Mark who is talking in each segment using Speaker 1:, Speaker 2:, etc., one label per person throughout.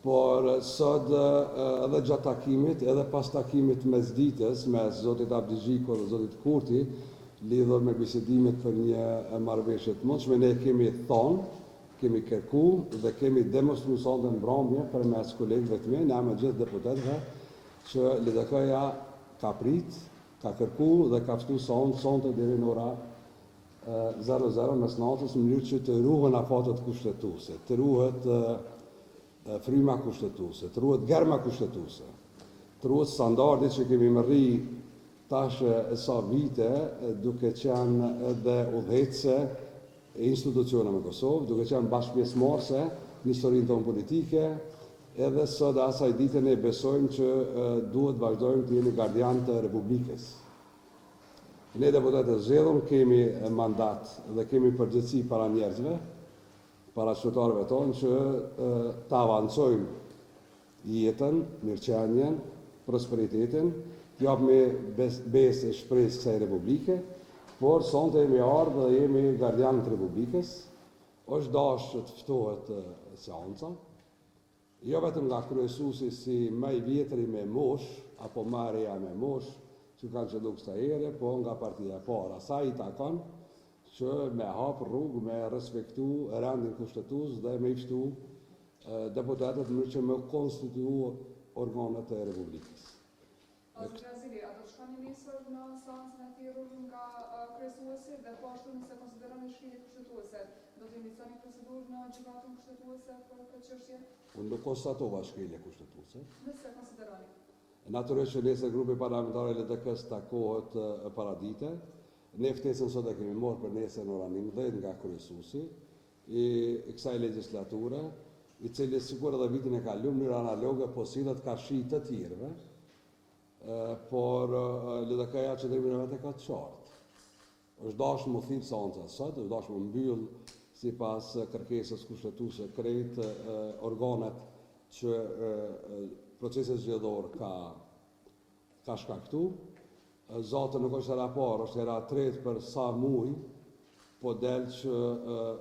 Speaker 1: por sot edhe gjatë takimit, edhe pas takimit mes ditës, mes zotit Abdi Xhiko dhe zotit Kurti, lidhur me bisedimet për një marrëveshje të mundshme, ne kemi thonë, kemi kërku dhe kemi demonstru sonte në mbrëmje përmes kolegëve të mi, me gjithë deputetëve, që LDK-ja ka prit, ka kërku dhe ka ftu sonte deri në ora 00 mes natës, në mënyrë që të ruhen afatet kushtetuese, të ruhet fryma kushtetuese, të ruhet germa kushtetuese, të ruhet standardit që kemi mërri tash sa vite, duke qenë edhe udhëheqëse e institucioneve në Kosovë, duke qenë bashkëpjesëmarrëse në historinë tonë politike, edhe sot asaj dite ne besojmë që duhet vazhdojmë të jemi gardian të Republikës. Ne deputetët zgjedhur kemi mandat dhe kemi përgjegjësi para njerëzve, para qytetarëve tonë që të avancojmë jetën, mirëqenien, prosperitetin, t'japme besë e shpresë kësaj Republike, por sonte jemi ardhur dhe jemi gardian të Republikës. Është dashur të ftohet seanca, jo vetëm nga kryesuesi si më i vjetri me mosh, apo më e reja me mosh, që kanë qëllu kësa ere, po nga partia e parë. Asaj i takon që me hap rrugë, me respektu rendin kushtetues dhe me i ftu deputetët në që me konstitu organet e Republikës.
Speaker 2: Zoti Razili, a do të shkoni nesër në seancën e thirrur nga kryesuesi dhe po ashtu nëse konsideroni shkrimit kushtetuese, do të inicioni procedurë në gjykatën kushtetuese për këtë çështje?
Speaker 1: Unë nuk konstatova shkelje kushtetuese.
Speaker 2: Nëse konsideroni.
Speaker 1: Natyrisht që nesër grupi parlamentar i LDK-s takohet paradite. Ne ftesën sot e kemi marrë për nesër në oranin 10 nga kryesuesi i kësaj legjislature, i cili sikur edhe vitin e kaluar në mënyrë analoge po sillet ka shi të tjerëve, por LDK-ja qëndrimin e vet e ka të qartë. Është dashur më thirr seanca sot, është dashur më mbyll sipas kërkesës kushtetuese krejt organet që procesi zgjedhor ka shkaktu. Zoti nuk është hera parë, është hera tretë për sa muaj, po del që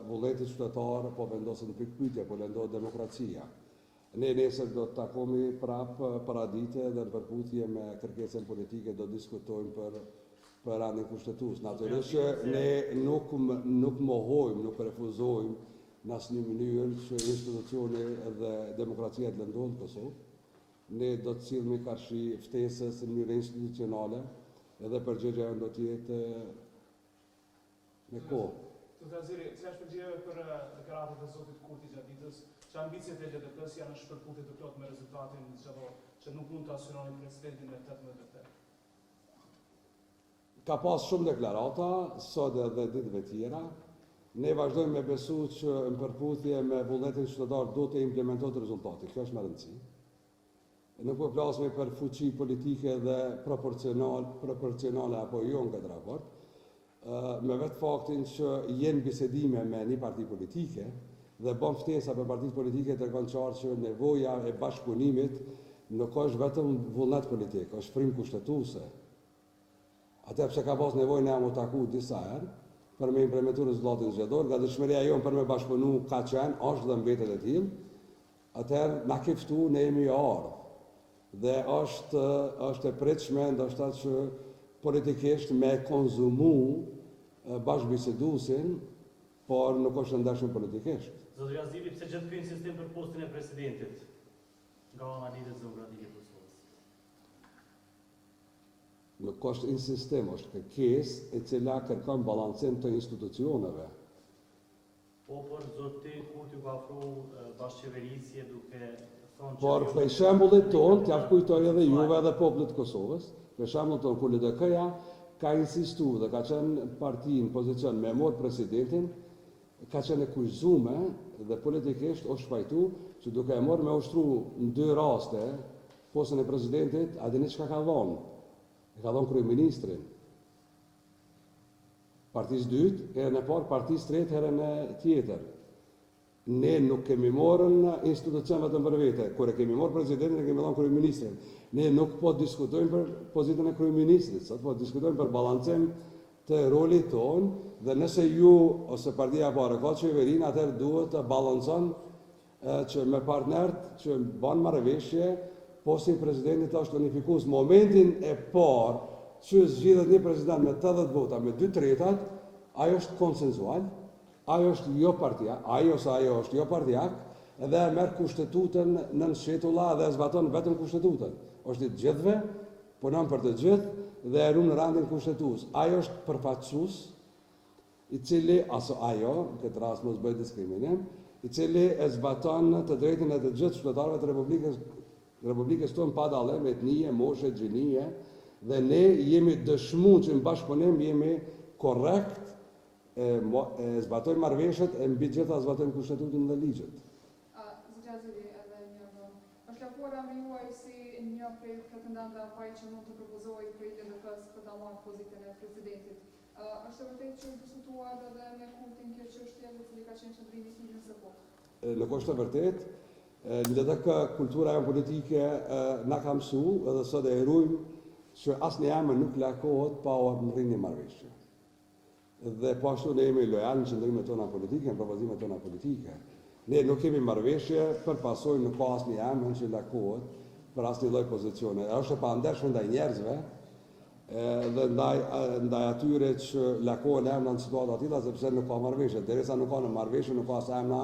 Speaker 1: vullneti qytetar po vendoset në pikpyetje, po vendohet demokracia. Ne nesër do të takomi prapë paradite dhe në përputhje me kërkesën politike do diskutojmë për rendin kushtetues. Natyrisht që ne nuk mohojmë, nuk refuzojmë në asnjë mënyrë që institucioni dhe demokracia të lëndohet në Kosovë. Ne do të sillemi karshi ftesës në mënyrë institucionale, edhe përgjegjja do të jetë me kohë.
Speaker 3: Zoti Aziri, si është përgjigjja për deklaratat e zotit Kurti gjatë ditës, që ambicjet e LDK-s janë në shpërputje të plotë me rezultatin zgjedhor, që nuk mund të asyronojnë presidentin me 18 vete?
Speaker 1: Ka pas shumë deklarata, sot edhe ditëve tjera. Ne vazhdojmë me besu që në përputhje me vullnetin qytetar do të implementohet rezultati. Kjo është më rëndësi. Nuk po flasim për fuqi politike dhe proporcionale apo jo në këtë raport, me vetë faktin që jenë bisedime me një parti politike dhe bën ftesa për partitë politike tregon qartë që nevoja e bashkëpunimit nuk është vetëm vullnet politik, është frymë kushtetuese. Atë pse ka pas nevojë ne mu taku disa herë për me implementuar rezultatin zgjedhor, nga dëshmëria jonë për me bashkëpunu ka qenë, është dhe mbetet e tillë, atëherë na ke ftu, ne jemi ardhur. Dhe është e pritshme ndoshta që politikisht me konzumu bashkëbiseduesin, por nuk është ndeshur politikisht.
Speaker 4: Zoti Razili, pse gjatë ky insistim për postin e presidentit nga ana lidhjes demokratike e Kosovës?
Speaker 1: Nuk është insistim, është kërkesë e cila kërkon balancim të institucioneve.
Speaker 4: Po, por zoti Kurti ka ofruar bashkëqeverisje duke
Speaker 1: por për shembullit tonë, t'ja kujtoj edhe juve edhe popullit të Kosovës, për shembullit tonë, kur LDK-ja ka insistu dhe ka qenë parti në pozicion me morë presidentin, ka qenë e kushzume dhe politikisht është shpajtu që duke e morë me ushtru në 2 raste postën e presidentit, a dini çka ka dhonë? E ka dhonë kryeministrin. Partisë dytë, herën e parë, partisë tretë, herën e tjetër. Ne nuk kemi morën institucion vetëm për vete. Kur e kemi morë presidentin, e kemi dhënë kryeministrin. Ne nuk po diskutojmë për pozitën e kryeministrit, sot po diskutojmë për balancim të rolit tonë dhe nëse ju ose partia parë ka qeverinë, atëherë duhet të balancon që me partnerët që banë marrëveshje, posti i presidentit është unifikus. Momentin e parë që zgjidhet një president me 80 vota, me 2/3, ajo është konsensual, ajo është jo partijak, ajo është jo partijak, edhe e merr kushtetutën nën shetulla dhe zbaton vetëm kushtetutën. Është i të gjithëve, punon për të gjithë dhe e ruan në randin kushtetues. Ajo është përfaqësues i cili ajo, në këtë rast mos bëj diskriminim, i cili e zbaton të drejtën e të gjithë qytetarëve të Republikës tonë pa dallim etnie, moshe, gjinie, dhe ne jemi dëshmuar që në bashkëpunim jemi korrekt, e zbatojmë marrëveshjet e mbi gjitha zbatojmë kushtetutën dhe ligjet.
Speaker 2: Zgjazili edhe një është lakora me juaj si një prej pretendantëve apaj që mund të propozojë prej LDK-s për ta marrë pozitën e presidentit. Është e vërtetë që diskutuar edhe me Kurtin kjo çështje dhe cili ka qenë qendrimi i nëse po?
Speaker 1: Nuk është e vërtetë. LDK kultura jonë politike na ka mësuar edhe sot e rujmë që asnjëherë nuk lakohet pa u rrinë një marrëveshje. Dhe po ashtu ne jemi lojalë në qëndrimet tona politike, në propozimet tona politike. Ne nuk kemi marrëveshje, përpasojmë nuk ka asnjëherë që lakohet për asnjë lloj pozicione. Është e pandershme ndaj njerëzve dhe ndaj atyre që lakohen emra në situata të tilla sepse nuk ka marrëveshje. Derisa nuk ka në marrëveshje, nuk ka as emra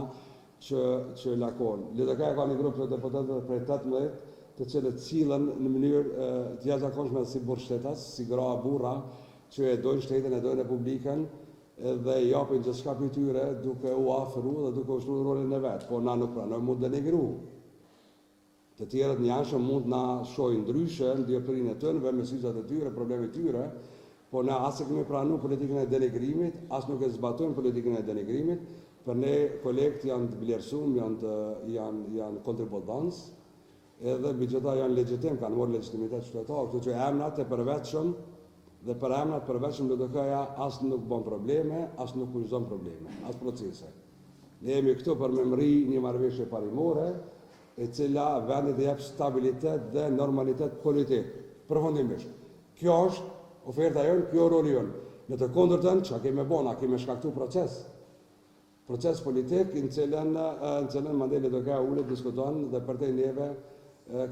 Speaker 1: që lakohen. LDK ka një grup të deputetëve prej 18, të cilët sillen në mënyrë të jashtëzakonshme si burrshtetas, si gra burra, që e dojnë shtetin, e dojnë Republikën dhe japin gjithçka për tyre duke u afru dhe duke ushtruar rolin e vet. Po na nuk pranojmë mund denigru. Të tjerët njanshëm mund na shohin ndryshe në dioptrinë e tyre, me syzat e tyre, problemet e tyre, po na as e kemi pranuar politikën e denigrimit, as nuk e zbatojmë politikën e denigrimit. Për ne kolegët janë të vlerësuar, janë kontributantë, edhe bigjeta janë legjitim, kanë marrë legjitimitet qytetar, kështu që emrat e përvetshëm dhe për emrat përveçëm LDK-ja as nuk bën probleme, as nuk kushton probleme, as procese. Ne jemi këtu për me mri një marrëveshje parimore, e cila vendit e jep stabilitet dhe normalitet politik, përfundimisht. Kjo është oferta jonë, kjo roli jonë. Në të kundërtën, çka kemi bëna, kemi shkaktuar proces politik në cilën mandej LDK-ja ulet, diskuton dhe përtej neve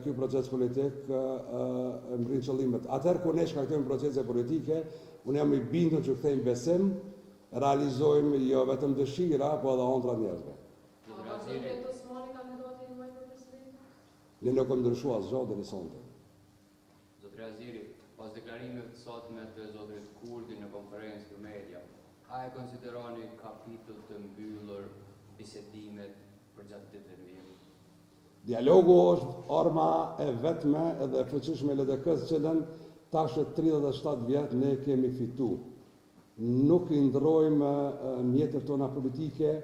Speaker 1: ky proces politik mbrin qëllimet. Atëherë kur ne shkaktojmë procese politike, unë jam i bindur që kthejmë besim, realizojmë jo vetëm dëshira, po edhe ëndra njerëzve. Ne nuk kemi ndryshuar asgjë deri sonte.
Speaker 5: Zotri Aziri, pas deklarimeve të sotme të zotrit Kurti në konferencë për media, a e konsideroni kapitull të mbyllur bisedimet për gjatë të vijimit?
Speaker 1: Dialogu është arma e vetme edhe e fuqishme e LDK-s, cilën tash 37 vjet ne kemi fitu. Nuk i ndrojmë mjetët tona politike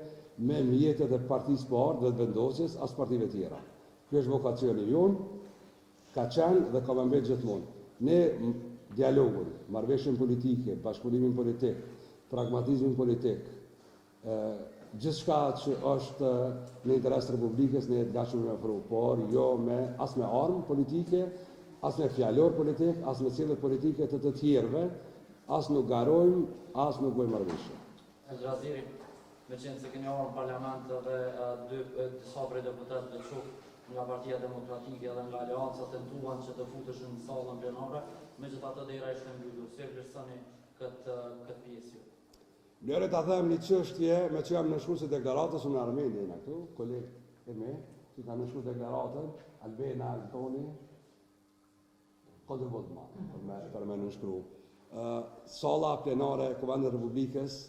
Speaker 1: me mjetët e partisë parë dhe të vendosjes as partive tjera. Kjo është vokacioni jonë, ka qenë dhe ka më mbet gjithmonë. Ne dialogun, marrëveshjen politike, bashkëpunimin politik, pragmatizmin politik, gjithçka që është në interes të Republikës ne të gatshëm me ofru, por jo as me armë politike, as me fjalor politik, as me cilët politike të tjerëve, as nuk garojmë, as nuk bëjmë marrëveshje.
Speaker 6: Zraziri, me qenë se keni orë në parlament dhe disa prej deputetëve të shuk nga Partia Demokratike dhe nga Aleanca tentuan që të futeshin në sallën plenare, megjithatë dera ishte mbyllur. Si e vlerësoni këtë pjesë?
Speaker 1: Lëre ta them një çështje me që jam nënshkruar se deklaratës unë Armeni jena këtu, kolegë e me, që kanë nënshkruar deklaratën, Albena, Antoni, kontribut për me nënshkru. Salla plenare e Kuvendit të Republikës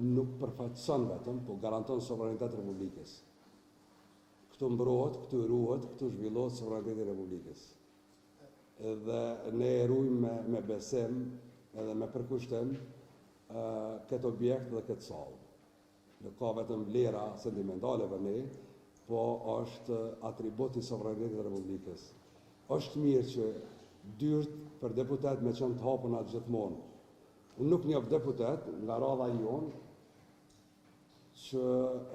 Speaker 1: nuk përfaqëson vetëm, po garanton sovranitet të Republikës. Këtu mbrohet, këtu ruhet, këtu zhvillohet sovraniteti i Republikës. Dhe ne rujmë me besim edhe me përkushtim këtë objekt dhe këtë sallë. Nuk ka vetëm vlera sentimentale për ne, po është atribut i sovranitetit të Republikës. Është mirë që dyrt për deputet me qenë të hapuna gjithmonë. Unë nuk njoh deputet nga radha jonë që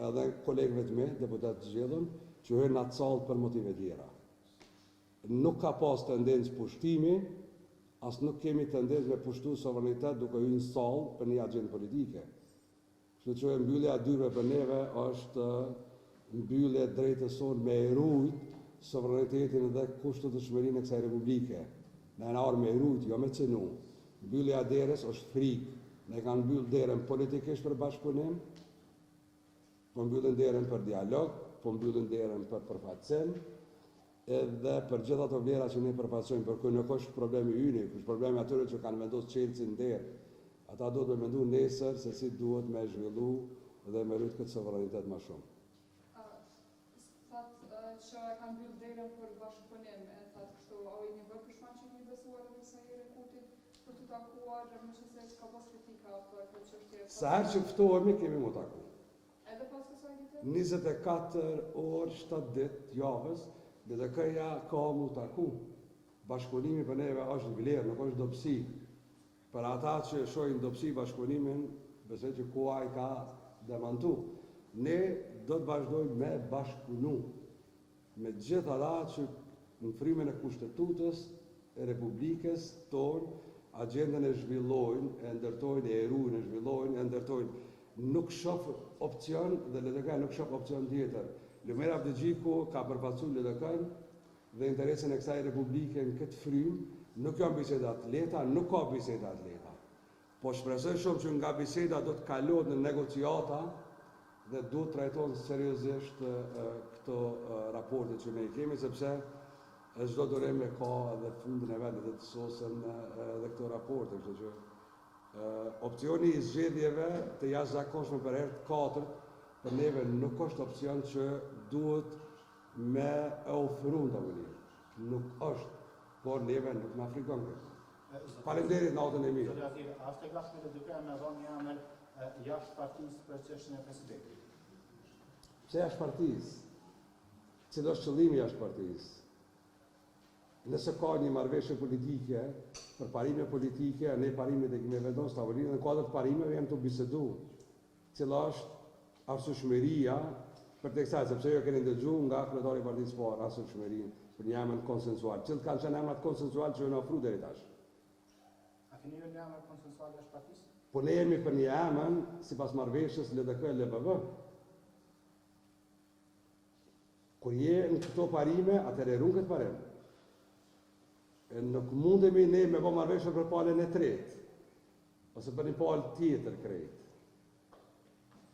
Speaker 1: edhe kolegëve të mi, deputet të zgjedhur, që hyrën atë sallë për motive tjera. Nuk ka pas tendencë pushtimi, as nuk kemi tendencë me pushtu sovranitet duke hyrë në sallë për një agjendë politike. Kështu që mbyllja e dyrave për neve është mbyllje drejtës sonë me e rujt sovranitetin dhe kushtëtëshmërinë e kësaj republike. Ne na orë me e rujt, jo me cenu. Mbyllja e derës është frikë. Ne kanë mbyll derën politikisht për bashkëpunim, po mbyllin derën për dialog, po mbyllin derën për përfaqësim, edhe për gjitha ato vlera që ne përfaqësojmë, për kë nuk është problemi ynë, është problemi atyre që kanë vendosur çelësin derë. Ata duhet me mendu nesër se si duhet me zhvillu dhe me rrit këtë sovranitet më shumë.
Speaker 2: Thatë që e kanë mbyll derën për bashkëpunim, e thatë kështu, a i një bërë përshman që një besuar edhe sa i Rekutit për të takuar, më që se ka pas kritika për këtë çështje.
Speaker 1: Sa herë që ftohemi kemi mu taku.
Speaker 2: Edhe pas kësaj dite?
Speaker 1: 24 orë, 7 ditë javës, BDK-ja ka mu taku. Bashkëpunimi për neve është vlerë, nuk është dobësi. Për ata që shohin dobësi bashkëpunimin, besoj që koha i ka demantu. Ne do të vazhdojmë me bashkëpunu me gjithë ata që në frymën e kushtetutës e Republikës tonë agjendën e zhvillojnë, e ndërtojnë, e erujnë, e zhvillojnë, e ndërtojnë. Nuk shoh opcion dhe LDK nuk shoh opcion tjetër. Lumera Avdëgjiku ka përfaqësuar LDK-n dhe interesin e kësaj Republike në këtë frymë, nuk janë bisedat lehta, nuk ka bisedat lehta. Po shpresoj shumë që nga biseda do të kalohet në negociata dhe do të trajtohen seriozisht këto raporte që ne i kemi, sepse çdo durim e ka edhe fundin e vetë dhe të sosen edhe këto raporte, kështu që opcioni i zgjedhjeve të jashtëzakonshme për herë të katërt për neve nuk është opcion që duhet me e ofru në të nuk është, por neve nuk në frikon këtë. Faleminderit natën e mirë.
Speaker 7: A është e gatshme LDK me dhënë një emër jashtë partisë për çështjen e presidentit?
Speaker 1: Pse jashtë partisë? Cili është qëllimi jashtë partisë? Nëse ka një marrëveshje politike, për parime politike, ne parimet e kemi vendosur tavolinë, në kuadër të parimeve jam të bisedu. Cila është arsyeshmëria për të kësaj, sepse jo keni ndëgjuar nga kryetari i partisë parë arsyeshmërinë për një emër konsensual. Cilët kanë qenë emrat konsensual që janë ofruar deri tash?
Speaker 7: A keni një emër konsensual jashtë partisë?
Speaker 1: Po ne jemi për një emër sipas marrëveshjes LDK-LBV. Kur je në këto parime, atëherë rrugë këtë parim. Nuk mundemi ne me bë marrëveshje për palën e tretë, ose për një palë tjetër krejt.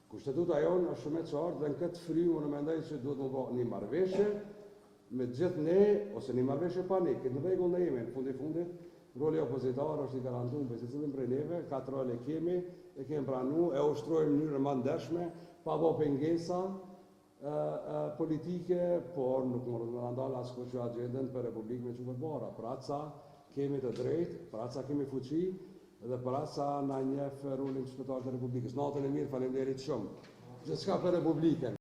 Speaker 1: Kushtetuta jonë është shumë e qartë dhe në këtë frymë unë mendoj që duhet më bë një marrëveshje me gjithë ne, ose një marrëveshje pa ne, këtë në rregull ne jemi, në fundit, roli opozitar është i garantuar për secilin prej neve, 4 role e kemi pranuar, e ushtrojmë në mënyrë më ndershme, pa bë pengesa politike, por nuk mund të ndalë askush që agjendën për Republikën me çu përbara. Për atë sa kemi të drejtë, për atë sa kemi fuqi dhe për atë sa na njeh rolin qytetar të Republikës. Natën e mirë, faleminderit shumë. Gjithçka për Republikën.